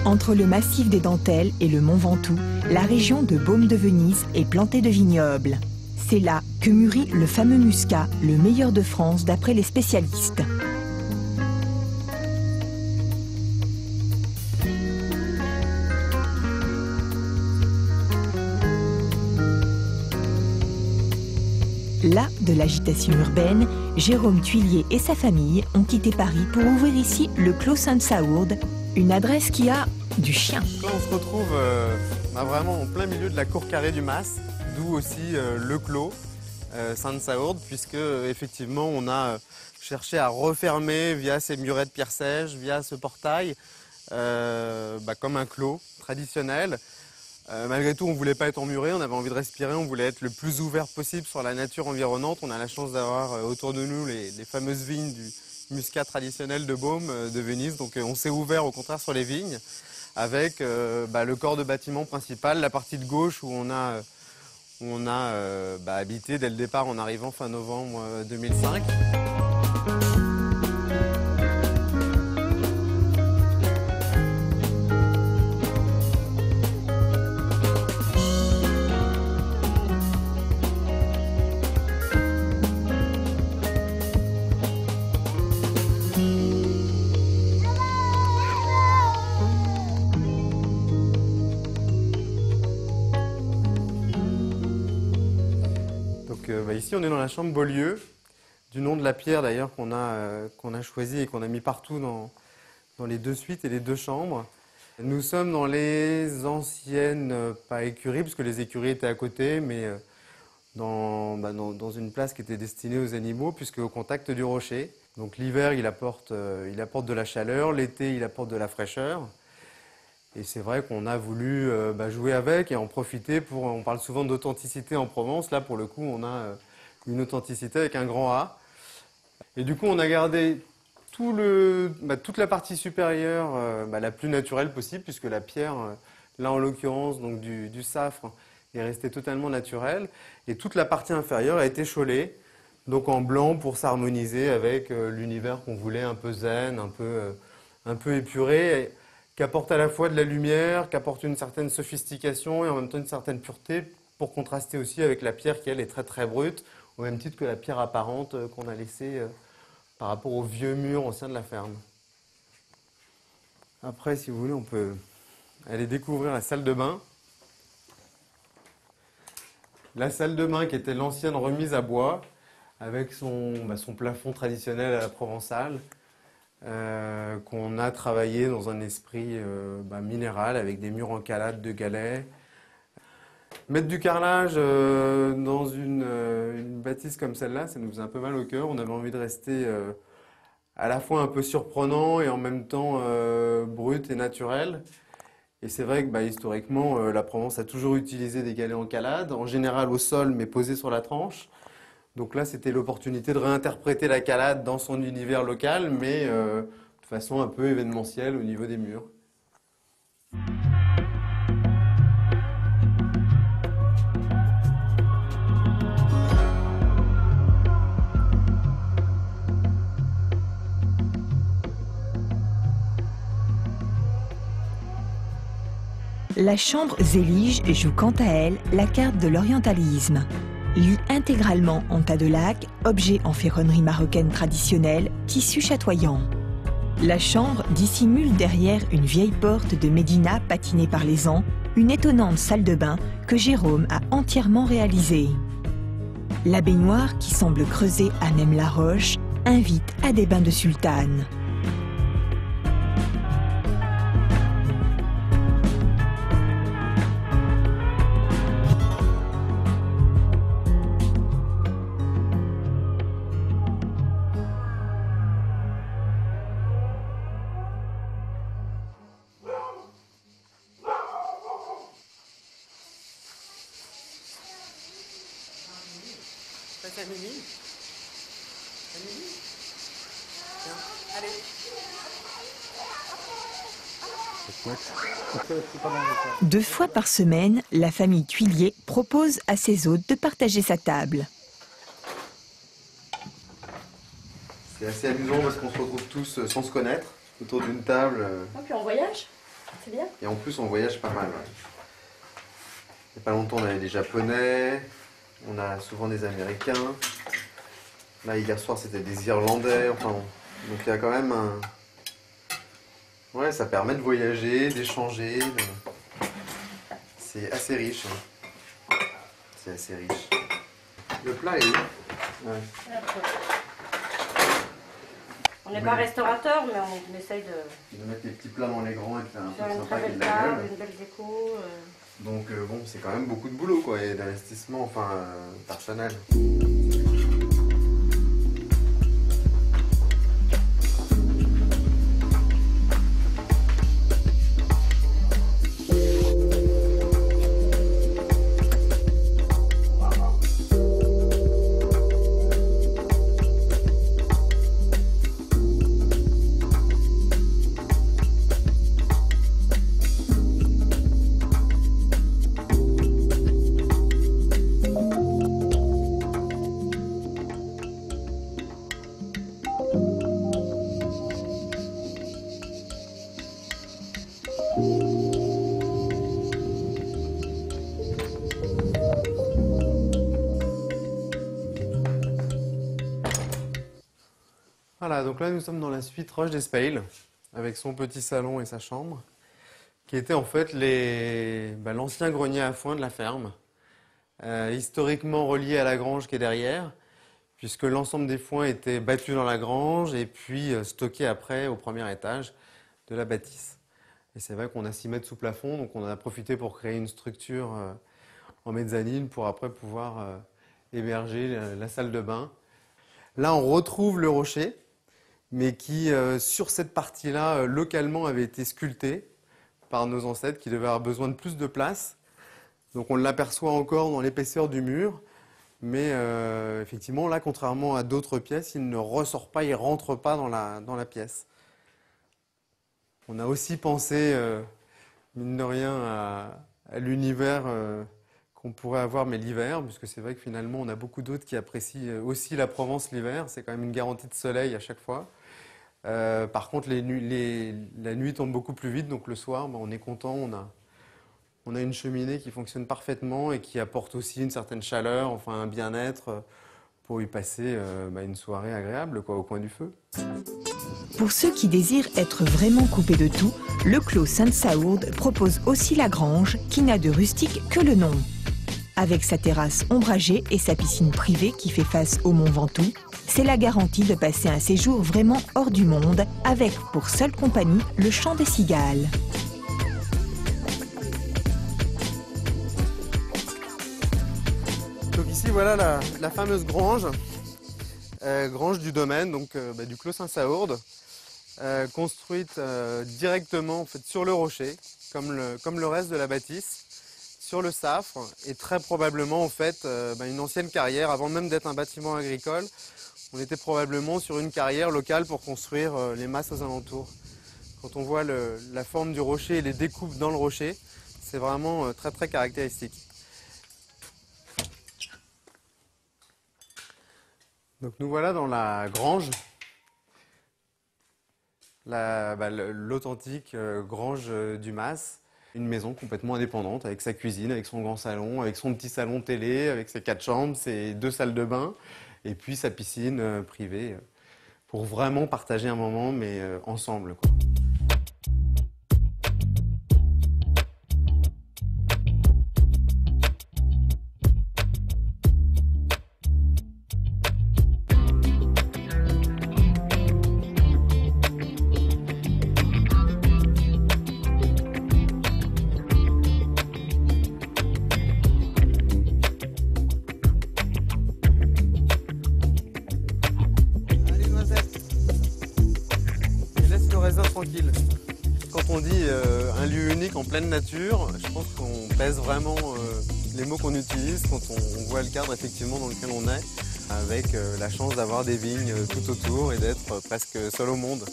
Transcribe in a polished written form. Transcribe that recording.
Entre le massif des Dentelles et le Mont Ventoux, la région de Beaume de Venise est plantée de vignobles. C'est là que mûrit le fameux muscat, le meilleur de France d'après les spécialistes. Là de l'agitation urbaine, Jérôme Thuillier et sa famille ont quitté Paris pour ouvrir ici le Clos Sainte-Saourde, une adresse qui a du chien. Là, on se retrouve vraiment en plein milieu de la cour carrée du Mas, d'où aussi le Clos Sainte-Saourde, puisque effectivement on a cherché à refermer via ces murets de pierre sèche, via ce portail, comme un clos traditionnel. Malgré tout, on ne voulait pas être emmuré, on avait envie de respirer, on voulait être le plus ouvert possible sur la nature environnante. On a la chance d'avoir autour de nous les fameuses vignes du muscat traditionnel de Beaume, de Venise. Donc on s'est ouvert au contraire sur les vignes, avec le corps de bâtiment principal, la partie de gauche où on a habité dès le départ en arrivant fin novembre 2005. Ici, on est dans la chambre Beaulieu, du nom de la pierre d'ailleurs qu'on a choisi et qu'on a mis partout dans les deux suites et les deux chambres. Nous sommes dans les anciennes, pas écuries, parce que les écuries étaient à côté, mais dans une place qui était destinée aux animaux, puisque au contact du rocher. Donc l'hiver, il apporte de la chaleur, l'été, il apporte de la fraîcheur. Et c'est vrai qu'on a voulu jouer avec et en profiter pour... On parle souvent d'authenticité en Provence. Là, pour le coup, on a une authenticité avec un grand A. Et du coup, on a gardé toute la partie supérieure la plus naturelle possible, puisque la pierre, là en l'occurrence, donc du safre, est restée totalement naturelle. Et toute la partie inférieure a été chaulée, donc en blanc pour s'harmoniser avec l'univers qu'on voulait, un peu zen, un peu épuré. Qui apporte à la fois de la lumière, qui apporte une certaine sophistication et en même temps une certaine pureté pour contraster aussi avec la pierre qui, elle, est très très brute, au même titre que la pierre apparente qu'on a laissée par rapport aux vieux murs anciens de la ferme. Après, si vous voulez, on peut aller découvrir la salle de bain. La salle de bain qui était l'ancienne remise à bois, avec son plafond traditionnel à la provençale. Qu'on a travaillé dans un esprit minéral avec des murs en calade de galets. Mettre du carrelage dans une bâtisse comme celle-là, ça nous faisait un peu mal au cœur. On avait envie de rester à la fois un peu surprenant et en même temps brut et naturel. Et c'est vrai que historiquement, la Provence a toujours utilisé des galets en calade, en général au sol mais posés sur la tranche. Donc là, c'était l'opportunité de réinterpréter la calade dans son univers local, mais de façon un peu événementielle au niveau des murs. La chambre Zélige joue quant à elle la carte de l'orientalisme. Lit intégralement en tas de laque, objet en ferronnerie marocaine traditionnelle, tissu chatoyant. La chambre dissimule derrière une vieille porte de Médina patinée par les ans, une étonnante salle de bain que Jérôme a entièrement réalisée. La baignoire, qui semble creusée à même la roche, invite à des bains de sultane. C'est à Mimi. À Mimi. Tiens, allez. Deux fois par semaine, la famille Thuillier propose à ses hôtes de partager sa table. C'est assez amusant parce qu'on se retrouve tous sans se connaître autour d'une table. Ah, puis on voyage. C'est bien. Et en plus, on voyage pas mal. Ouais. Il n'y a pas longtemps, on avait des Japonais, on a souvent des Américains. Là, hier soir, c'était des Irlandais. Enfin, donc il y a quand même un... Ouais, ça permet de voyager, d'échanger. C'est assez riche. Hein. C'est assez riche. Le plat est où? Ouais. On n'est pas restaurateur, mais on essaye de mettre les petits plats dans les grands et de faire un faire truc une sympa très avec de belle la table, gueule. une belle déco. Donc bon, c'est quand même beaucoup de boulot quoi, et d'investissement enfin, personnel. Voilà, donc là nous sommes dans la suite Roche d'Espail, avec son petit salon et sa chambre, qui était en fait l'ancien grenier à foin de la ferme, historiquement relié à la grange qui est derrière, puisque l'ensemble des foins étaient battus dans la grange et puis stockés après au premier étage de la bâtisse. Et c'est vrai qu'on a 6 mètres sous plafond, donc on en a profité pour créer une structure en mezzanine pour après pouvoir héberger la salle de bain. Là on retrouve le rocher, mais qui, sur cette partie-là, localement, avait été sculpté par nos ancêtres qui devaient avoir besoin de plus de place. Donc on l'aperçoit encore dans l'épaisseur du mur, mais effectivement, là, contrairement à d'autres pièces, il ne ressort pas, il ne rentre pas dans la pièce. On a aussi pensé, mine de rien, à l'univers qu'on pourrait avoir, mais l'hiver, puisque c'est vrai que finalement, on a beaucoup d'autres qui apprécient aussi la Provence l'hiver. C'est quand même une garantie de soleil à chaque fois. Par contre, la nuit tombe beaucoup plus vite, donc le soir, on est content, on a une cheminée qui fonctionne parfaitement et qui apporte aussi une certaine chaleur, enfin un bien-être pour y passer une soirée agréable quoi, au coin du feu. Pour ceux qui désirent être vraiment coupés de tout, le Clos Sainte-Saourde propose aussi la grange, qui n'a de rustique que le nom. Avec sa terrasse ombragée et sa piscine privée qui fait face au Mont Ventoux, c'est la garantie de passer un séjour vraiment hors du monde, avec pour seule compagnie le chant des cigales. Donc ici voilà la fameuse grange, grange du domaine, donc du Clos Sainte-Saourde, construite directement en fait, sur le rocher, comme le reste de la bâtisse. Sur le Safre, et très probablement en fait une ancienne carrière, avant même d'être un bâtiment agricole, on était probablement sur une carrière locale pour construire les masses aux alentours. Quand on voit la forme du rocher et les découpes dans le rocher, c'est vraiment très très caractéristique. Donc nous voilà dans la grange, l'authentique grange du Mas. Une maison complètement indépendante, avec sa cuisine, avec son grand salon, avec son petit salon télé, avec ses 4 chambres, ses 2 salles de bain, et puis sa piscine privée, pour vraiment partager un moment, mais ensemble, quoi. Tranquille. Quand on dit un lieu unique en pleine nature, je pense qu'on pèse vraiment les mots qu'on utilise quand on voit le cadre effectivement dans lequel on est, avec la chance d'avoir des vignes tout autour et d'être presque seul au monde.